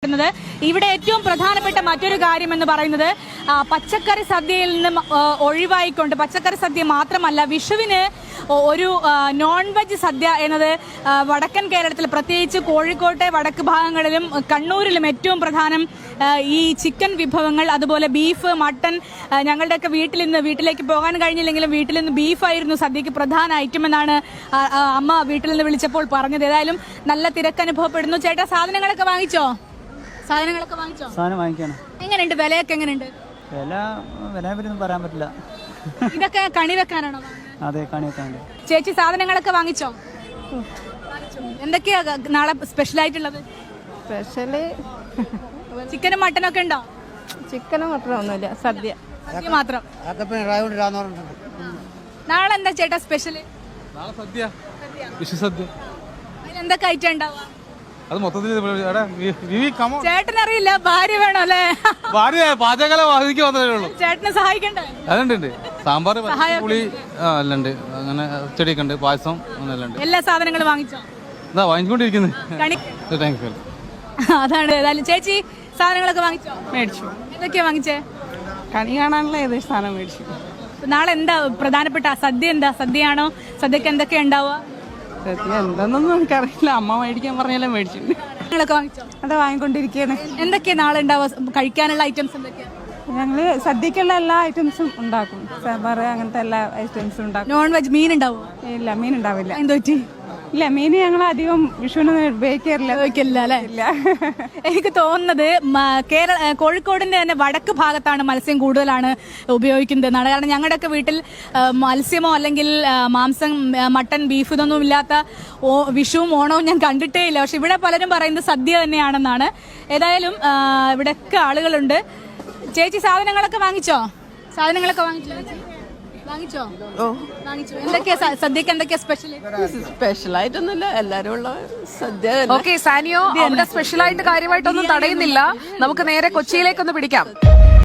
ഇവിടെ ഏറ്റവും പ്രധാനപ്പെട്ട മറ്റൊരു കാര്യം എന്ന് പറയുന്നത് പച്ചക്കറി സദ്യയിൽ നിന്ന് ഒഴിവായിക്കൊണ്ട് പച്ചക്കറി സദ്യ മാത്രമല്ല വിഷുവിന് ഒരു നോൺ വെജ് സദ്യ എന്നത് വടക്കൻ കേരളത്തിൽ പ്രത്യേകിച്ച് കോഴിക്കോട്ടെ വടക്ക് ഭാഗങ്ങളിലും കണ്ണൂരിലും ഏറ്റവും പ്രധാനം ഈ ചിക്കൻ വിഭവങ്ങൾ അതുപോലെ ബീഫ് മട്ടൻ ഞങ്ങളുടെയൊക്കെ വീട്ടിലേക്ക് പോകാൻ കഴിഞ്ഞില്ലെങ്കിലും വീട്ടിൽ നിന്ന് ബീഫായിരുന്നു സദ്യക്ക് പ്രധാന ഐറ്റം എന്നാണ് അമ്മ വീട്ടിൽ നിന്ന് വിളിച്ചപ്പോൾ പറഞ്ഞത്. ഏതായാലും നല്ല തിരക്ക് അനുഭവപ്പെടുന്നു. ചേട്ടാ സാധനങ്ങളൊക്കെ വാങ്ങിച്ചോ? സാധനം വാങ്ങിക്കാണ്. എങ്ങനെയുണ്ട്? വിലയൊക്കെ എങ്ങനെയുണ്ട്? വില പറയാൻ പറ്റില്ല. ഇതൊക്കെ കണി വെക്കാനാണോ? അതെ, കണി വെക്കാനുണ്ട്. ചേച്ചി സാധനങ്ങളൊക്കെ വാങ്ങിച്ചോ? എന്തൊക്കെയാ നാളെ സ്പെഷ്യൽ ആയിട്ടുള്ളത്? സ്പെഷ്യല് ചിക്കനും മട്ടനും ഒക്കെ ഉണ്ടോ? ചിക്കനും മട്ടനും ഒന്നുമില്ല, സദ്യ മാത്രം. നാളെ എന്താ ചേട്ടാ സ്പെഷ്യല്? എന്തൊക്കെ ഐറ്റം ഉണ്ടാവുക? അത് മൊത്തത്തിൽ ചേട്ടനറിയില്ല, ഭാര്യ വേണോ അല്ലേ? ഭാര്യ പാചകല എനിക്ക് മാത്രമേ ഉള്ളൂ. ചേട്ടനെ സഹായിക്കണ്ടേ? അതുണ്ട്, സാമ്പാർ പുളി എല്ലാം ഉണ്ട്, അങ്ങനെ ചെടിയൊക്കെ ഉണ്ട്, പായസം അങ്ങനെല്ലാം ഉണ്ട്. എല്ലാ സാധനങ്ങളും വാങ്ങിച്ചോ? ഇതാ വാങ്ങിക്കൊണ്ടിരിക്കുന്നത്. അതാണ്. ഏതായാലും ചേച്ചി സാധനങ്ങളൊക്കെ വാങ്ങിച്ചോ? മേടിച്ചു. എന്തൊക്കെയാ വാങ്ങിച്ചേ? കണി കാണാനുള്ള ഏത് സാധനം മേടിച്ചു. നാളെ എന്താ പ്രധാനപ്പെട്ട സദ്യ? എന്താ സദ്യയാണോ? സദ്യക്ക് എന്തൊക്കെയാ ഉണ്ടാവുക? സദ്യ എന്താണെന്നൊന്നും എനിക്കറിയില്ല, അമ്മ മേടിക്കാൻ പറഞ്ഞാലേ മേടിച്ചു. വാങ്ങിച്ചോ? അത് വാങ്ങിക്കൊണ്ടിരിക്കുകയാണ്. എന്തൊക്കെയാ നാളെ ഉണ്ടാവുക? കഴിക്കാനുള്ള ഐറ്റംസ് എന്തൊക്കെയാ? ഞങ്ങള് സദ്യക്കുള്ള എല്ലാ ഐറ്റംസും ഉണ്ടാക്കും. സാമ്പാർ അങ്ങനത്തെ എല്ലാ ഐറ്റംസും ഉണ്ടാക്കും. നോൺ വെജ് മീൻ ഉണ്ടാവുമോ? ഇല്ല, മീൻ ഉണ്ടാവില്ല. എന്തോ പറ്റി? ഇല്ല, മീൻ ഞങ്ങൾ അധികം വിഷുവിനൊന്നും ഉപയോഗിക്കാറില്ല അല്ലേ? എനിക്ക് തോന്നുന്നത് കോഴിക്കോടിന്റെ തന്നെ വടക്ക് ഭാഗത്താണ് മത്സ്യം കൂടുതലാണ് ഉപയോഗിക്കുന്നത് എന്നാണ്. കാരണം ഞങ്ങളുടെയൊക്കെ വീട്ടിൽ മത്സ്യമോ അല്ലെങ്കിൽ മാംസം മട്ടൻ ബീഫ് ഇതൊന്നും ഇല്ലാത്ത വിഷുവും ഓണവും ഞാൻ കണ്ടിട്ടേ ഇല്ല. പക്ഷെ ഇവിടെ പലരും പറയുന്നത് സദ്യ തന്നെയാണെന്നാണ്. ഏതായാലും ഇവിടെയൊക്കെ ആളുകളുണ്ട്. ചേച്ചി സാധനങ്ങളൊക്കെ വാങ്ങിച്ചോ? എന്തൊക്കെയാ സദ്യക്ക് എന്തൊക്കെയാ സ്പെഷ്യൽ ആയിട്ടൊന്നുമില്ല, എല്ലാരും ഉള്ള സദ്യ. ഓക്കെ സാനിയോ, അവിടെ സ്പെഷ്യൽ ആയിട്ട് കാര്യമായിട്ടൊന്നും തടയുന്നില്ല. നമുക്ക് നേരെ കൊച്ചിയിലേക്കൊന്ന് പിടിക്കാം.